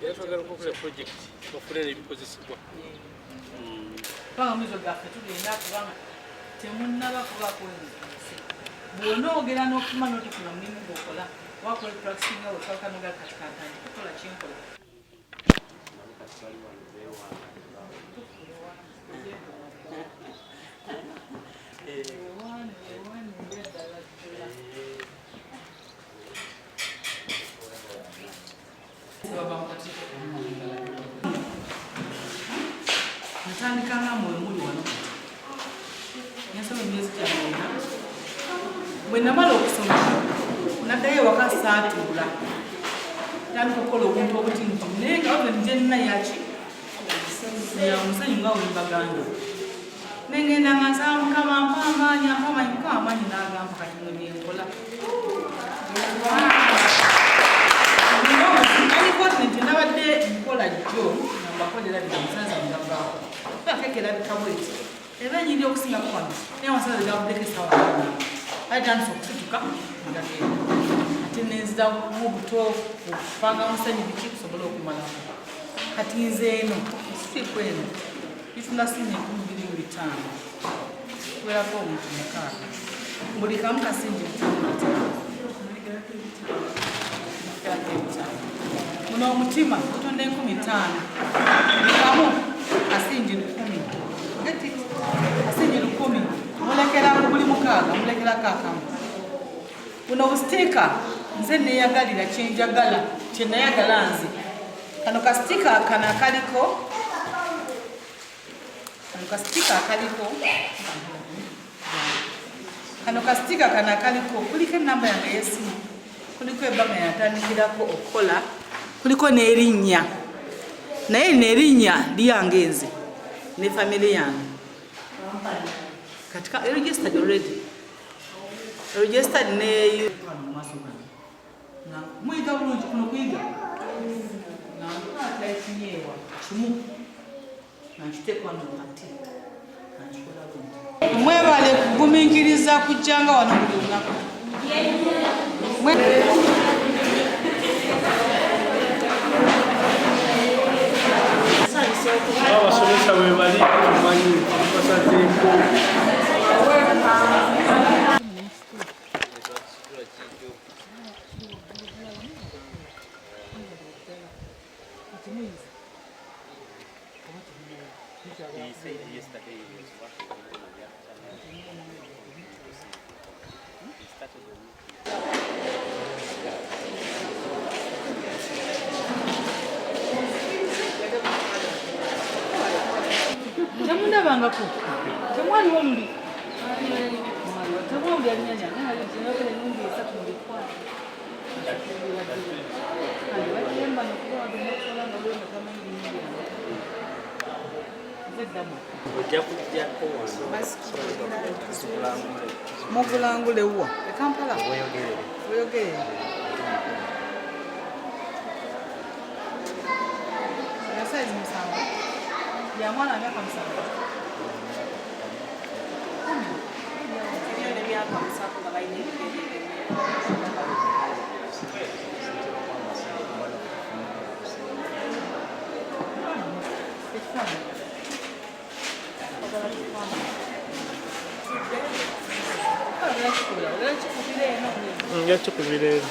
era twagala okukola project bafulera ebikozesebwa mwizo gaffe tugenda kubanga temunnaba kubaako bw'onoogera n'okuma n'otukuna mulimu gwokola wakola practicing awo twakanoga katikatani kukola kyenkola natandikanga mwemuli wano nasoma emyezi gyamwena bwe namala okusoma naddayo ewaka saatuula tandika okukola obuntu obutimutumu naye nga wave nje nina yaki yamusanyu nga wembaganda negenda nga nsaba mukama mpamaanyi n'agamba kati mwe byenkola nti nabadde nkola jjo nambakolera bino omusaza mugavaako akekera bikabweti era enyiri okusinga kwano naye omusaza gabuddeko esawa ayitandisa okusituka ngagenda ate nenzira mu buto okupanga musanyi biki kusobola okumalamu kati nze eno siku eno bitunda singa 25 kuwerako omuntu mukaaga buli kamu kasingi muno omutima gutonda 50 kamu asingi 10 asingi 10 mulekera buli mukaaga mulekerako akamu buno busiteeka nze neyagalira kyenjagala kyenayagala nze kano kasiteeka kana akaliko kuliko enamba yange y'essimu kuliko ebbanga yatandikirako okukola kuliko n'erinnya naye n'erinnya lyange nze ne family yange katika registered already registered ne mwiga bulungi kuno kuyiga nakinyeewa kimu nakitekwa nokati nakikola bulungi mwebale kugumiikiriza kujjanga wano buli lunaku abasomesa bwe bali tumanyi basazeeko temundabangako temwaliwo luli temwawuli alinyanya enumbi esatu mubikwata batemba nokuwaokola mugulangule wa ekampala oyogere yasaizi musango yamwana myaka musango myaka musango nga balina yakikubira eno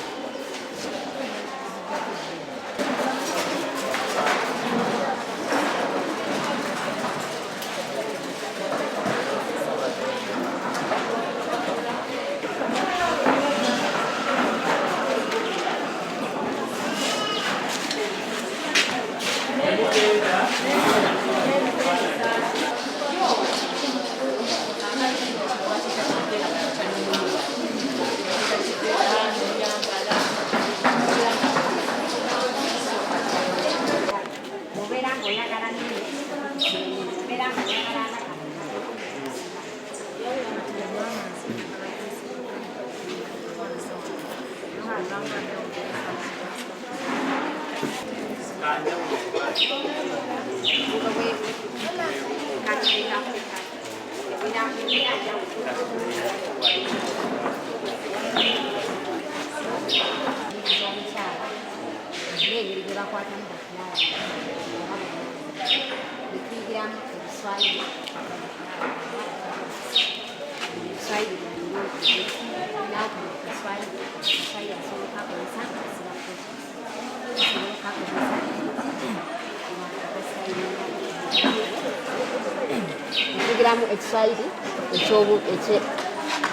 ngeri gye bakwatamu bafulaya ekuyigiramu ebiswayiri ebiswayiri nawe kaswayiri asoboka akozesa asoboka akozesa ekuyigiramu ekiswayiri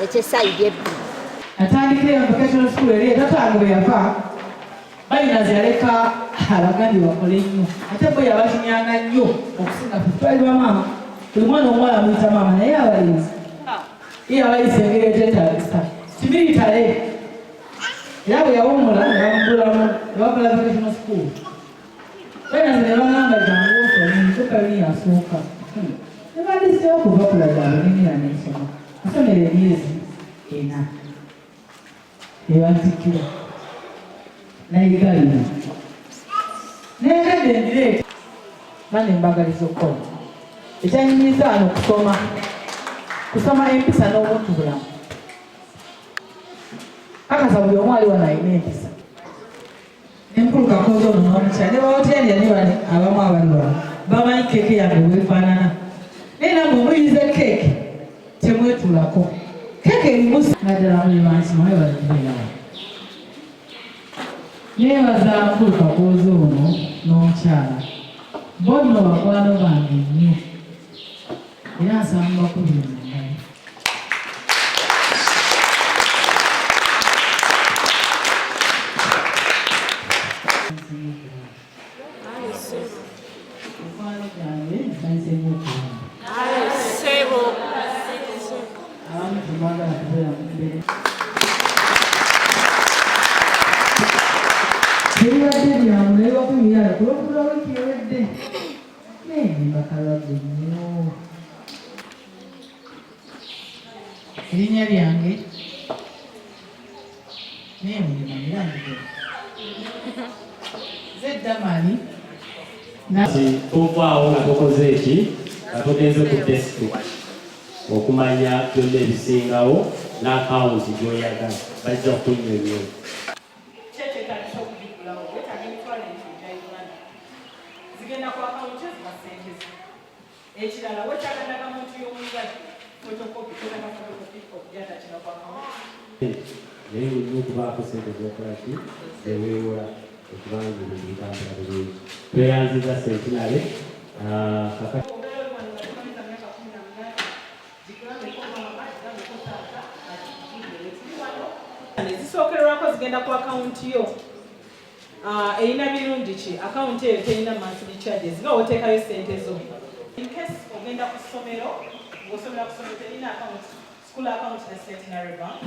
ekyesayidi ebbiri atandikira vocational school eri tatango yava balinazi yaleka abagandi bakole nnyo ate bwe yabakinyanga nnyo okusinga twali bamaama buli mwana omuwala amuyita maama naye abayizi ye abayizi engeri etetagisa kimiritale era bwe yawumula nebamugulamu nebakola vocational school balinazi ne bagamba jangu osomituka bini yasooka nebalisewo kuvakula gyabuninira n'ensoma asomera emyezi 4 ebantikira nayigalira nengadde endireeti bane mbagaliza okukola ekyanyumiza wano kusoma empisa n'obuntu bulamu kakasa buli omu ali wano alina empisa nenkulu kakozi ono n'omukyala ne bawotyalya ne bane abamu abali wano bamanyi keeke yange bwefaanana naye namwe muyize keeke temwetulako keeke erimu naddala mulimansimawe balirawo nebaza nkulu kakozi ono n'omukyala bonna bakwano bange nnyo era nsaba mubakubira mungalo mukwano gyange nsanyisemu okulamba abamu temwagala kubeera mumbere ebibadde byamu naye bakumiyala kulwakula wiiki ewedde naye mbakalwadde nnyo erinnya lyange naye mulimanirangige zeddamali tovaawo nga tokoze eki nga togenze ku desktop okumanya byonna ebisingawo n'akawunti gy'oyagala bajja kunyonyola zigenda ku akawunti ezibasenteze ekirala wekyagalaga muntu y'omulwadde fotokopi toleka fotokopi okujata kino ku akawunti naye olina okubaako sente zokolaki zeweewola okubanga ebintu bitambula bulungi tweyanziza sentinale ezisookerwako zigenda ku akawunti yo erina birungi ki akawunti eyo terina monthly charges nga oteekayo sente zo in case ogenda ku ssomero ng'osomera ku ssomero terina school account ne Centenary Bank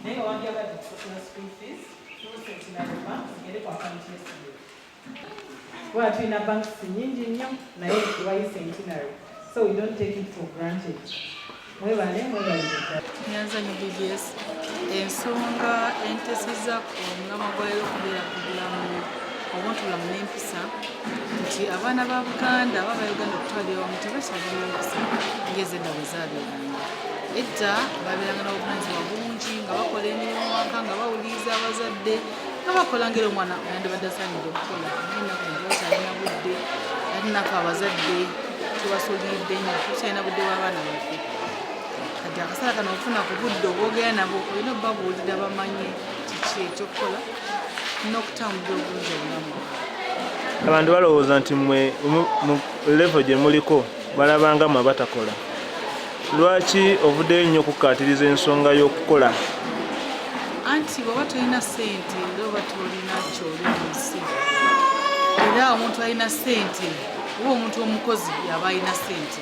naye nga wandyagadde kusasula school fees through Centenary Bank zigende ku akawunti y'essomero kuba tulina banks nyingi nnyo naye tubayi Centenary so we don't take it for granted mwebale Nyanzanyi BBS ensonga enteseza omulama gwalero okubeera ku bulamu obuntubulamu n'empisa nti abaana ba Buganda baba Uganda okutwalira wamu tebakyalina empisa ng'ezedda bwe zaabeeranga edda babeeranga n'obuvunaanyizibwa bungi nga bakola emirimu waka nga bawuliriza abazadde nga bakola ngeri omwana yandibadde asaanidde okukola naye ennaku zino tebakyalina budde alinako abazadde tubasolidde nnyo tukyalina budde bw'abaana baffe kati akaseera kano ofuna ku budde obwogera nabo olina obabuulira bamanye kiki ekyokukola n'okutambula obulungi obulamu. Abantu balowooza nti mmwe mu levo gye muliko balabanga mmwe batakola. Lwaki ovuddeyo nnyo okukaatiriza ensonga y'okukola? Anti bw'oba tolina ssente era oba tolina ky'oli mu nsi era omuntu alina ssente oba omuntu omukozi yaba alina ssente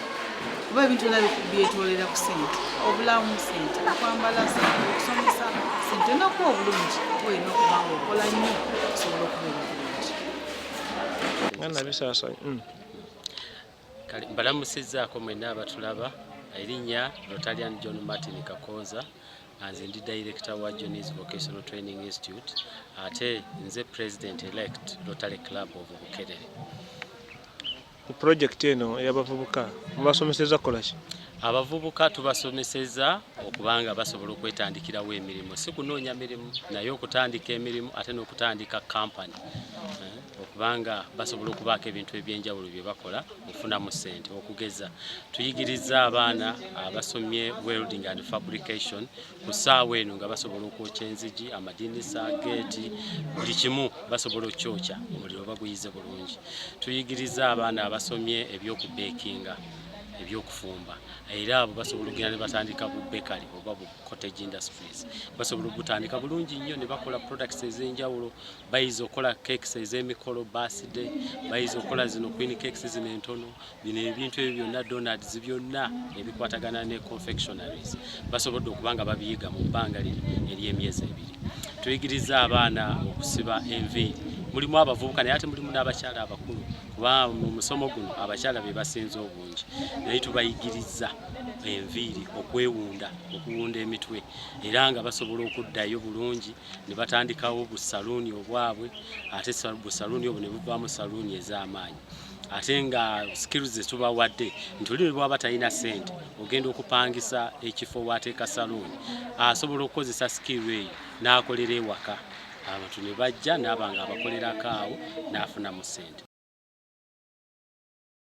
oba ebintu byonna byetoolera ku ssente obulamu ssente okwambala ssente okusomesa ssente n'okuba obulungi olina okuba nga okola nnyo okusobola okubeera obulungi. Mbalamusizzaako mwenna abatulaba. Erinnya Rotarian John Martin Kakoza, nze ndi Director wa Johnny's Vocational Training Institute ate nze President elect Rotary Club of Bukedere. Project eno y'abavubuka mubasomeseza kukola ki? Abavubuka tubasomeseza okubanga basobola okwetandikirawo emirimu, si kunoonya mirimu naye okutandika emirimu ate n'okutandika kampani kubanga basobola okubaako ebintu ebyenjawulo bye bakola okufunamu ssente. Okugeza tuyigiriza abaana abasomye welding and fabrication ku ssaawa eno nga basobola okwokya enzigi, amadinisa, geeti, buli kimu basobola okyokya omuliro baguyize bulungi. Tuyigiriza abaana abasomye ebyokubeekinga, ebyokufumba, era abo basobola okugenda ne batandika bu bakery oba bu cottage industries. Basobola okutandika bulungi nnyo ne bakola products ez'enjawulo. Bayiza okukola cakes ez'emikolo, birthday, bayiza okukola zino queen cakes zino entono, bino ebintu ebyo byonna, donuts byonna ebikwatagana ne confectionaries. Basobodde okuba nga babiyiga mu bbanga ery'emyezi 2. Tuyigiriza abaana okusiba enviiri. Mulimu abavubuka naye ate mulimu n'abakyala abakulu, kuba mu musomo guno abakyala be basinze obungi. Naye tubayigiriza enviiri, okwewunda, okuwunda emitwe, era nga basobola okuddayo bulungi ne batandikawo busaluuni obwabwe, ate busaluuni obwo ne buvaamu saluuni ez'amaanyi. Ate nga skills ze tubawadde nti oli bw'aba talina ssente ogenda okupangisa ekifo w'ateeka saluuni, asobola okukozesa skill eyo n'akolera ewaka. Abantu ne bajja n'aba nga abakolerako awo n'afunamu ssente.